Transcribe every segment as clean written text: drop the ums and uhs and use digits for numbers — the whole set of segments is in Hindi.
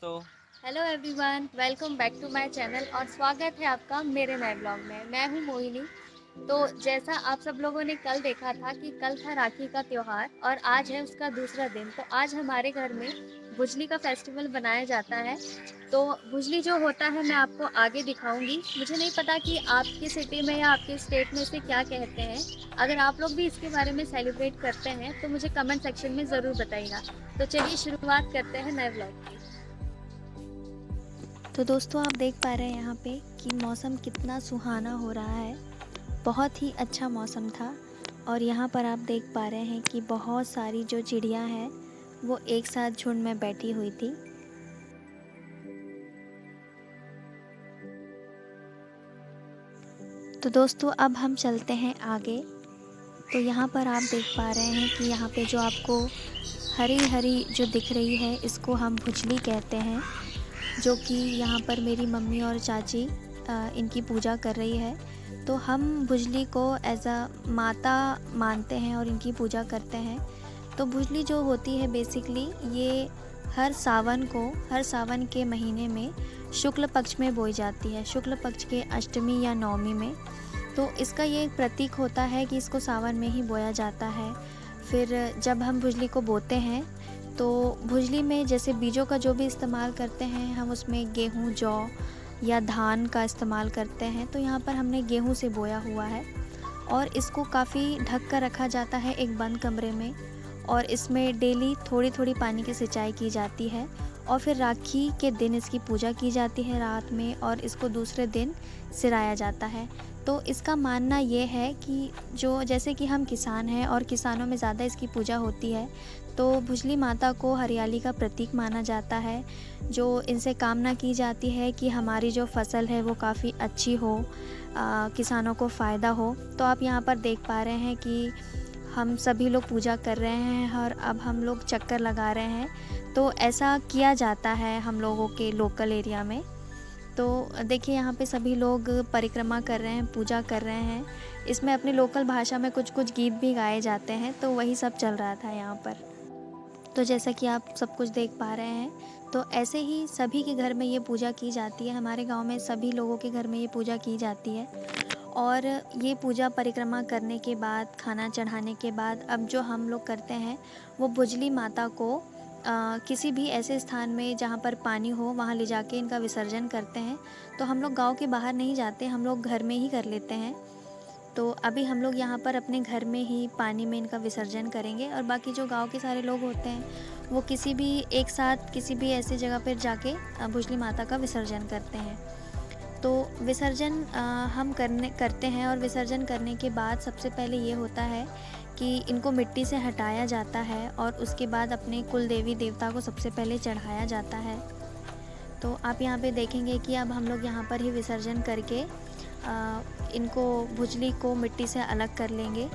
तो hello everyone, welcome back to my channel और स्वागत है आपका मेरे नए ब्लॉग में। मैं हूं मोहिनी। तो जैसा आप सब लोगों ने कल देखा था कि कल था राखी का त्योहार और आज है उसका दूसरा दिन। तो आज हमारे घर में भुजली का फेस्टिवल बनाया जाता है। तो भुजली जो होता है मैं आपको आगे दिखाऊंगी। मुझे नहीं पता कि आपकी सिटी में या आपके स्टेट में इसे क्या कहते हैं। अगर आप लोग भी इसके बारे में सेलिब्रेट करते हैं तो मुझे कमेंट सेक्शन में ज़रूर बताइएगा। तो चलिए शुरुआत करते हैं नए ब्लॉग की। तो दोस्तों आप देख पा रहे हैं यहाँ पे कि मौसम कितना सुहाना हो रहा है। बहुत ही अच्छा मौसम था। और यहाँ पर आप देख पा रहे हैं कि बहुत सारी जो चिड़िया हैं वो एक साथ झुंड में बैठी हुई थी। तो दोस्तों अब हम चलते हैं आगे। तो यहाँ पर आप देख पा रहे हैं कि यहाँ पे जो आपको हरी हरी जो दिख रही है इसको हम भुजली कहते हैं, जो कि यहाँ पर मेरी मम्मी और चाची इनकी पूजा कर रही है। तो हम भुजली को एज अ माता मानते हैं और इनकी पूजा करते हैं। तो भुजली जो होती है बेसिकली ये हर सावन के महीने में शुक्ल पक्ष में बोई जाती है, शुक्ल पक्ष के अष्टमी या नवमी में। तो इसका ये एक प्रतीक होता है कि इसको सावन में ही बोया जाता है। फिर जब हम भुजली को बोते हैं तो भुजली में जैसे बीजों का जो भी इस्तेमाल करते हैं हम उसमें गेहूँ, जौ या धान का इस्तेमाल करते हैं। तो यहाँ पर हमने गेहूँ से बोया हुआ है और इसको काफ़ी ढक कर रखा जाता है एक बंद कमरे में। और इसमें डेली थोड़ी थोड़ी पानी की सिंचाई की जाती है और फिर राखी के दिन इसकी पूजा की जाती है रात में और इसको दूसरे दिन सिराया जाता है। तो इसका मानना ये है कि जो जैसे कि हम किसान हैं और किसानों में ज़्यादा इसकी पूजा होती है, तो भुजली माता को हरियाली का प्रतीक माना जाता है। जो इनसे कामना की जाती है कि हमारी जो फसल है वो काफ़ी अच्छी हो, किसानों को फ़ायदा हो। तो आप यहाँ पर देख पा रहे हैं कि हम सभी लोग पूजा कर रहे हैं और अब हम लोग चक्कर लगा रहे हैं। तो ऐसा किया जाता है हम लोगों के लोकल एरिया में। तो देखिए यहाँ पे सभी लोग परिक्रमा कर रहे हैं, पूजा कर रहे हैं। इसमें अपनी लोकल भाषा में कुछ कुछ गीत भी गाए जाते हैं, तो वही सब चल रहा था यहाँ पर। तो जैसा कि आप सब कुछ देख पा रहे हैं, तो ऐसे ही सभी के घर में ये पूजा की जाती है। हमारे गांव में सभी लोगों के घर में ये पूजा की जाती है। और ये पूजा परिक्रमा करने के बाद, खाना चढ़ाने के बाद, अब जो हम लोग करते हैं वो भुजली माता को किसी भी ऐसे स्थान में जहाँ पर पानी हो वहाँ ले जाके इनका विसर्जन करते हैं। तो हम लोग गांव के बाहर नहीं जाते, हम लोग घर में ही कर लेते हैं। तो अभी हम लोग यहाँ पर अपने घर में ही पानी में इनका विसर्जन करेंगे और बाकी जो गांव के सारे लोग होते हैं वो किसी भी एक साथ किसी भी ऐसी जगह पर जाके भुजली माता का विसर्जन करते हैं। तो विसर्जन हम करते हैं और विसर्जन करने के बाद सबसे पहले ये होता है कि इनको मिट्टी से हटाया जाता है और उसके बाद अपने कुल देवी देवता को सबसे पहले चढ़ाया जाता है। तो आप यहाँ पे देखेंगे कि अब हम लोग यहाँ पर ही विसर्जन करके इनको भुजली को मिट्टी से अलग कर लेंगे।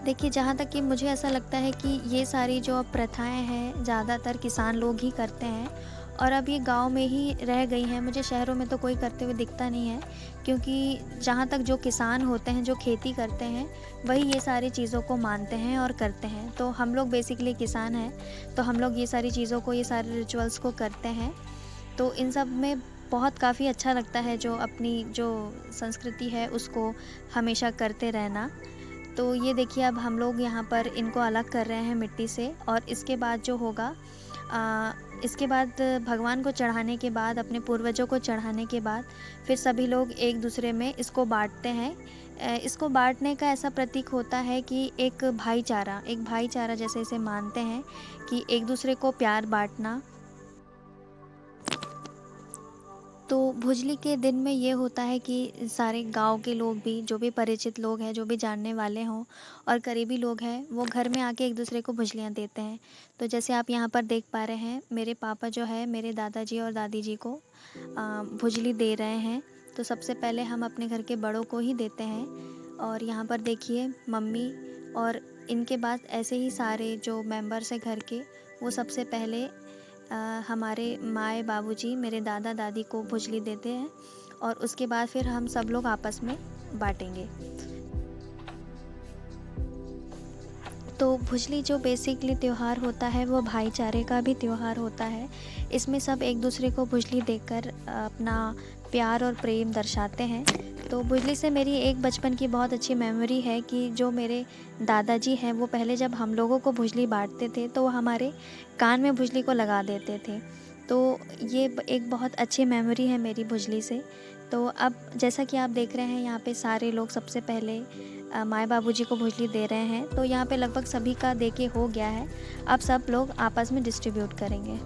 देखिए जहाँ तक कि मुझे ऐसा लगता है कि ये सारी जो अब प्रथाएं हैं ज़्यादातर किसान लोग ही करते हैं और अब ये गांव में ही रह गई हैं। मुझे शहरों में तो कोई करते हुए दिखता नहीं है, क्योंकि जहाँ तक जो किसान होते हैं, जो खेती करते हैं, वही ये सारी चीज़ों को मानते हैं और करते हैं। तो हम लोग बेसिकली किसान हैं, तो हम लोग ये सारी चीज़ों को, ये सारे रिचुअल्स को करते हैं। तो इन सब में बहुत काफ़ी अच्छा लगता है जो अपनी जो संस्कृति है उसको हमेशा करते रहना। तो ये देखिए अब हम लोग यहाँ पर इनको अलग कर रहे हैं मिट्टी से और इसके बाद जो होगा, इसके बाद भगवान को चढ़ाने के बाद, अपने पूर्वजों को चढ़ाने के बाद फिर सभी लोग एक दूसरे में इसको बांटते हैं। इसको बांटने का ऐसा प्रतीक होता है कि एक भाईचारा जैसे इसे मानते हैं कि एक दूसरे को प्यार बांटना। तो भुजली के दिन में ये होता है कि सारे गांव के लोग भी, जो भी परिचित लोग हैं, जो भी जानने वाले हों और करीबी लोग हैं, वो घर में आके एक दूसरे को भुजलियाँ देते हैं। तो जैसे आप यहाँ पर देख पा रहे हैं, मेरे पापा जो है मेरे दादाजी और दादी जी को भुजली दे रहे हैं। तो सबसे पहले हम अपने घर के बड़ों को ही देते हैं और यहाँ पर देखिए मम्मी और इनके बाद ऐसे ही सारे जो मेंबर्स हैं घर के, वो सबसे पहले हमारे माए बाबूजी, मेरे दादा दादी को भुजली देते हैं और उसके बाद फिर हम सब लोग आपस में बांटेंगे। तो भुजली जो बेसिकली त्यौहार होता है वो भाईचारे का भी त्यौहार होता है। इसमें सब एक दूसरे को भुजली देकर अपना प्यार और प्रेम दर्शाते हैं। तो भुजली से मेरी एक बचपन की बहुत अच्छी मेमोरी है कि जो मेरे दादाजी हैं वो पहले जब हम लोगों को भुजली बाँटते थे तो वो हमारे कान में भुजली को लगा देते थे। तो ये एक बहुत अच्छी मेमोरी है मेरी भुजली से। तो अब जैसा कि आप देख रहे हैं यहाँ पे सारे लोग सबसे पहले माँ बाबूजी को भुजली दे रहे हैं। तो यहाँ पे लगभग सभी का दे के हो गया है। अब सब लोग आपस में डिस्ट्रीब्यूट करेंगे।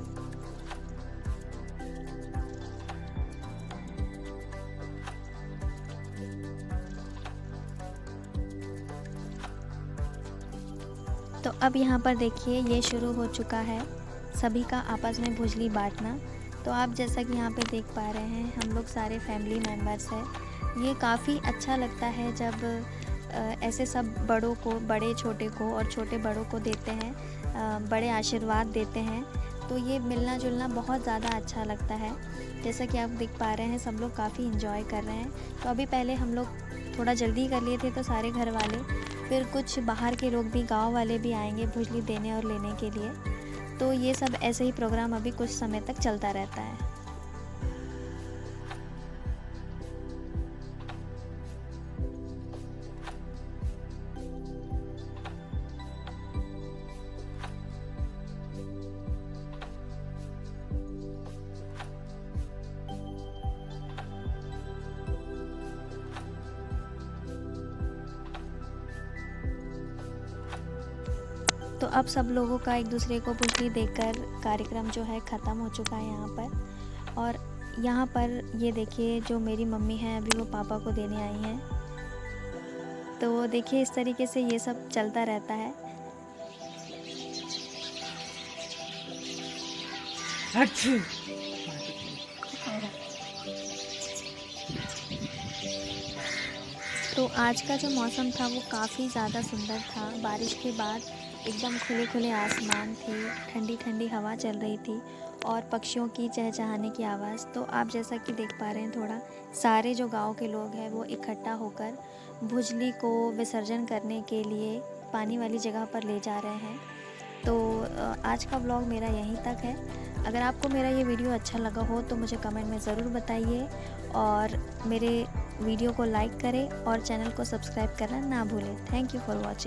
तो अब यहाँ पर देखिए ये शुरू हो चुका है सभी का आपस में भुजली बाँटना। तो आप जैसा कि यहाँ पे देख पा रहे हैं हम लोग सारे फैमिली मेम्बर्स हैं। ये काफ़ी अच्छा लगता है जब ऐसे सब बड़ों को, बड़े छोटे को और छोटे बड़ों को देते हैं, बड़े आशीर्वाद देते हैं। तो ये मिलना जुलना बहुत ज़्यादा अच्छा लगता है। जैसा कि आप देख पा रहे हैं सब लोग काफ़ी इन्जॉय कर रहे हैं। तो अभी पहले हम लोग थोड़ा जल्दी कर लिए थे तो सारे घर वाले, फिर कुछ बाहर के लोग भी, गांव वाले भी आएंगे भुजली देने और लेने के लिए। तो ये सब ऐसे ही प्रोग्राम अभी कुछ समय तक चलता रहता है। तो अब सब लोगों का एक दूसरे को भुजली देकर कार्यक्रम जो है ख़त्म हो चुका है यहाँ पर। और यहाँ पर ये देखिए जो मेरी मम्मी हैं अभी वो पापा को देने आई हैं। तो देखिए इस तरीके से ये सब चलता रहता है। अच्छी तो आज का जो मौसम था वो काफ़ी ज़्यादा सुंदर था। बारिश के बाद एकदम खुले खुले आसमान थे, ठंडी ठंडी हवा चल रही थी और पक्षियों की चहचहाने की आवाज़। तो आप जैसा कि देख पा रहे हैं थोड़ा सारे जो गांव के लोग हैं वो इकट्ठा होकर भुजली को विसर्जन करने के लिए पानी वाली जगह पर ले जा रहे हैं। तो आज का व्लॉग मेरा यहीं तक है। अगर आपको मेरा ये वीडियो अच्छा लगा हो तो मुझे कमेंट में ज़रूर बताइए और मेरे वीडियो को लाइक करें और चैनल को सब्सक्राइब करना ना भूलें। Thank you for watching.